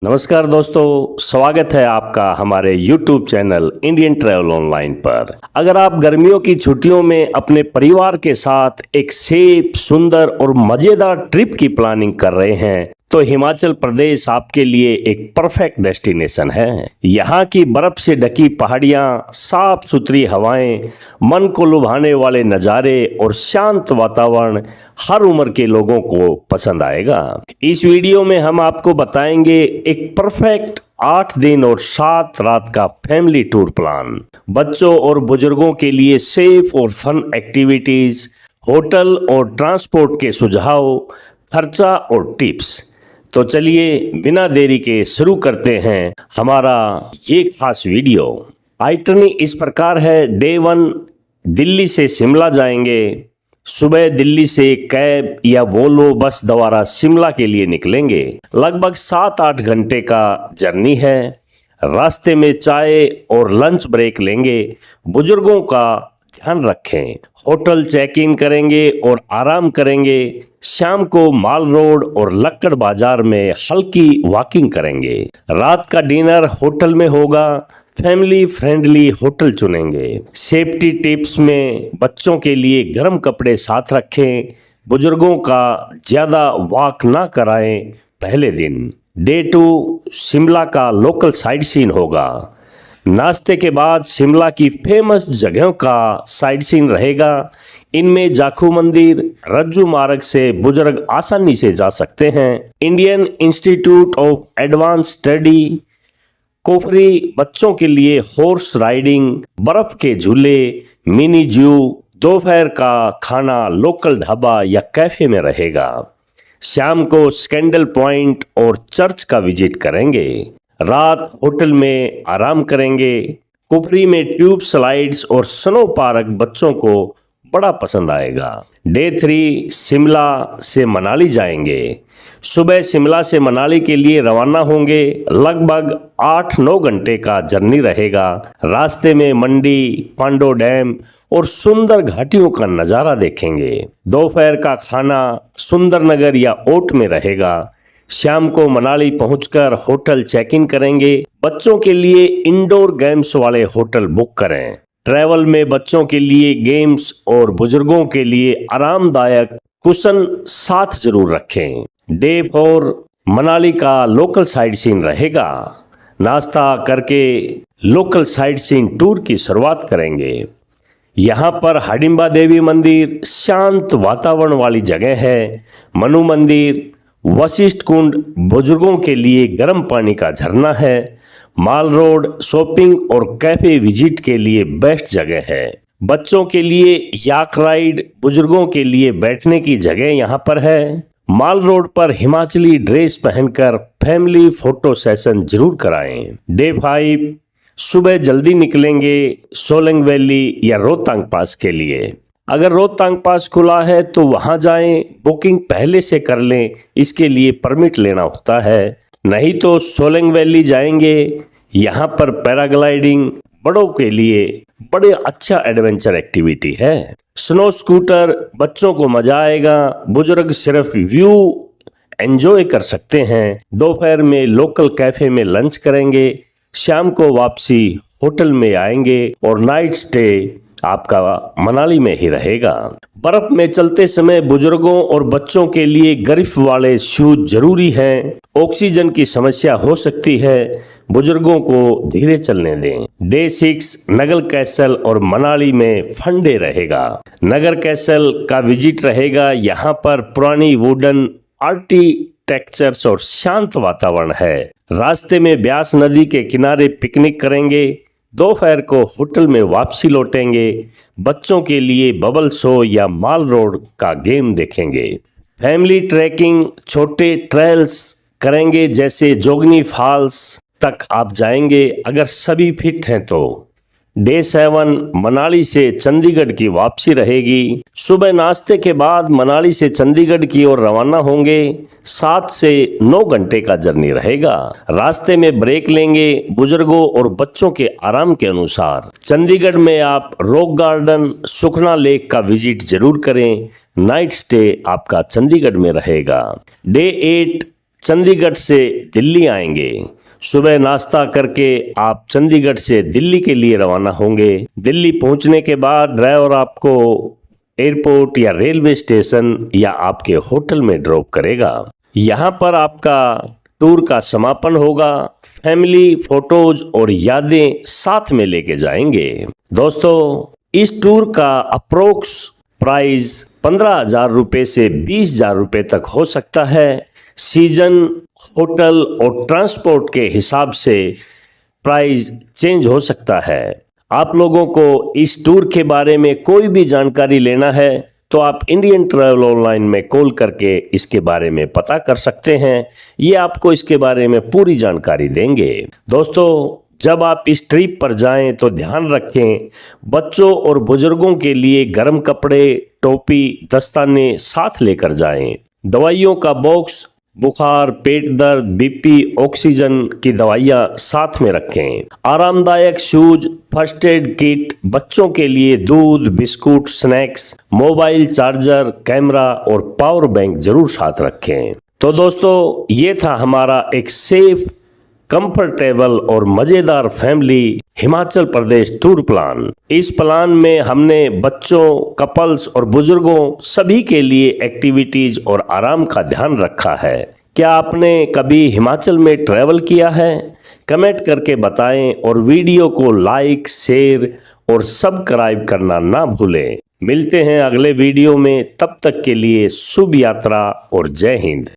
नमस्कार दोस्तों, स्वागत है आपका हमारे YouTube channel Indian travel online पर। अगर आप गर्मियों की छुट्टियों में अपने परिवार के साथ एक सेफ, सुंदर और मजेदार ट्रिप की प्लानिंग कर रहे हैं तो हिमाचल प्रदेश आपके लिए एक परफेक्ट डेस्टिनेशन है। यहाँ की बर्फ से ढकी पहाड़ियाँ, साफ सुथरी हवाएं, मन को लुभाने वाले नज़ारे और शांत वातावरण हर उम्र के लोगों को पसंद आएगा। इस वीडियो में हम आपको बताएंगे एक परफेक्ट 8 दिन और 7 रात का फैमिली टूर प्लान। बच्चों और बुजुर्गों के लिए सेफ और फन एक्टिविटीज, होटल और ट्रांसपोर्ट के सुझाव, खर्चा और टिप्स। तो चलिए बिना देरी के शुरू करते हैं हमारा ये खास वीडियो। आइटनी इस प्रकार है। डे 1 दिल्ली से शिमला जाएंगे। सुबह दिल्ली से कैब या वोल्वो बस द्वारा शिमला के लिए निकलेंगे। लगभग 7-8 घंटे का जर्नी है। रास्ते में चाय और लंच ब्रेक लेंगे। बुजुर्गों का ध्यान रखें। होटल चेक इन करेंगे और आराम करेंगे। शाम को माल रोड और लक्कड़ बाजार में हल्की वॉकिंग करेंगे। रात का डिनर होटल में होगा। फैमिली फ्रेंडली होटल चुनेंगे। सेफ्टी टिप्स में बच्चों के लिए गर्म कपड़े साथ रखें। बुजुर्गों का ज़्यादा वॉक ना कराएं। पहले दिन डे 2 शिमला का लोकल साइट सीन होगा। नाश्ते के बाद शिमला की फेमस जगहों का साइट सीन रहेगा। इनमें जाखू मंदिर, रज्जू मार्ग से बुजुर्ग आसानी से जा सकते हैं। Indian institute of advance study, Kufri, बच्चों के लिए हॉर्स राइडिंग, बर्फ के झूले, मिनी जू। दोपहर का खाना लोकल ढाबा या कैफे में रहेगा। शाम को स्कैंडल पॉइंट और चर्च का विजिट करेंगे। रात होटल में आराम करेंगे। कुफरी में ट्यूब स्लाइड्स और स्नो पार्क बच्चों को बड़ा पसंद आएगा। डे 3 शिमला से मनाली जाएंगे। सुबह शिमला से मनाली के लिए रवाना होंगे। लगभग 8-9 घंटे का जर्नी रहेगा। रास्ते में मंडी, पांडो डैम और सुंदर घाटियों का नज़ारा देखेंगे। दोपहर का खाना सुंदरनगर या ओट में रहेगा। शाम को मनाली पहुंचकर होटल चेक इन करेंगे। बच्चों के लिए इंडोर गेम्स वाले होटल बुक करें। ट्रैवल में बच्चों के लिए गेम्स और बुजुर्गों के लिए आरामदायक कुशन साथ जरूर रखें। डे 4 मनाली का लोकल साइट सीन रहेगा। नाश्ता करके लोकल साइट सीन टूर की शुरुआत करेंगे। यहाँ पर हडिम्बा देवी मंदिर शांत वातावरण वाली जगह है। मनु मंदिर, वशिष्ठ कुंड बुजुर्गों के लिए गर्म पानी का झरना है। माल रोड शॉपिंग और कैफे विजिट के लिए बेस्ट जगह है। बच्चों के लिए याक राइड, बुजुर्गों के लिए बैठने की जगह यहाँ पर है। माल रोड पर हिमाचली ड्रेस पहनकर फैमिली फोटो सेशन जरूर कराएं। डे 5 सुबह जल्दी निकलेंगे सोलंग वैली या रोहतांग पास के लिए। अगर रोहतांग पास खुला है तो वहां जाएं। बुकिंग पहले से कर लें, इसके लिए परमिट लेना होता है। नहीं तो सोलंग वैली जाएंगे। यहाँ पर पैराग्लाइडिंग बड़ों के लिए बड़े अच्छा एडवेंचर एक्टिविटी है। स्नो स्कूटर बच्चों को मजा आएगा। बुजुर्ग सिर्फ व्यू एंजॉय कर सकते हैं। दोपहर में लोकल कैफे में लंच करेंगे। शाम को वापसी होटल में आएंगे और नाइट स्टे आपका मनाली में ही रहेगा। बर्फ में चलते समय बुजुर्गों और बच्चों के लिए ग्रिप वाले शूज जरूरी हैं। ऑक्सीजन की समस्या हो सकती है। बुजुर्गों को धीरे चलने दें। डे 6 नगर कैसल और मनाली में फन डे रहेगा। नगर कैसल का विजिट रहेगा। यहाँ पर पुरानी वुडन आर्किटेक्चर्स और शांत वातावरण है। रास्ते में ब्यास नदी के किनारे पिकनिक करेंगे। दोपहर को होटल में वापसी लौटेंगे। बच्चों के लिए बबल शो या माल रोड का गेम देखेंगे। फैमिली ट्रैकिंग छोटे ट्रेल्स करेंगे, जैसे जोगनी फॉल्स तक आप जाएंगे अगर सभी फिट हैं तो। डे 7 मनाली से चंडीगढ़ की वापसी रहेगी। सुबह नाश्ते के बाद मनाली से चंडीगढ़ की ओर रवाना होंगे। 7 से 9 घंटे का जर्नी रहेगा। रास्ते में ब्रेक लेंगे बुजुर्गों और बच्चों के आराम के अनुसार। चंडीगढ़ में आप रॉक गार्डन, सुखना लेक का विजिट जरूर करें। नाइट स्टे आपका चंडीगढ़ में रहेगा। डे 8 चंडीगढ़ से दिल्ली आएंगे। सुबह नाश्ता करके आप चंडीगढ़ से दिल्ली के लिए रवाना होंगे। दिल्ली पहुंचने के बाद ड्राइवर आपको एयरपोर्ट या रेलवे स्टेशन या आपके होटल में ड्रॉप करेगा। यहाँ पर आपका टूर का समापन होगा। फैमिली फोटोज और यादें साथ में लेके जाएंगे। दोस्तों, इस टूर का अप्रोक्स प्राइस 15,000 रुपये से 20,000 रुपये तक हो सकता है। सीजन, होटल और ट्रांसपोर्ट के हिसाब से प्राइस चेंज हो सकता है। आप लोगों को इस टूर के बारे में कोई भी जानकारी लेना है तो आप इंडियन ट्रैवल ऑनलाइन में कॉल करके इसके बारे में पता कर सकते हैं। ये आपको इसके बारे में पूरी जानकारी देंगे। दोस्तों, जब आप इस ट्रिप पर जाएं तो ध्यान रखें, बच्चों और बुजुर्गों के लिए गर्म कपड़े, टोपी, दस्ताने साथ लेकर जाएं। दवाइयों का बॉक्स, बुखार, पेट दर्द, बीपी, ऑक्सीजन की दवाइयाँ साथ में रखें। आरामदायक शूज, फर्स्ट एड किट, बच्चों के लिए दूध, biscuit, snacks, mobile charger, camera और पावर बैंक जरूर साथ रखें। तो दोस्तों, ये था हमारा एक सेफ, कंफर्टेबल और मजेदार family Himachal Pradesh tour plan. इस प्लान में हमने बच्चों, कपल्स और बुजुर्गों सभी के लिए एक्टिविटीज और आराम का ध्यान रखा है। क्या आपने कभी हिमाचल में ट्रैवल किया है? कमेंट करके बताएं और वीडियो को लाइक, शेयर और सब्सक्राइब करना ना भूलें। मिलते हैं अगले वीडियो में, तब तक के लिए शुभ यात्रा और जय हिंद।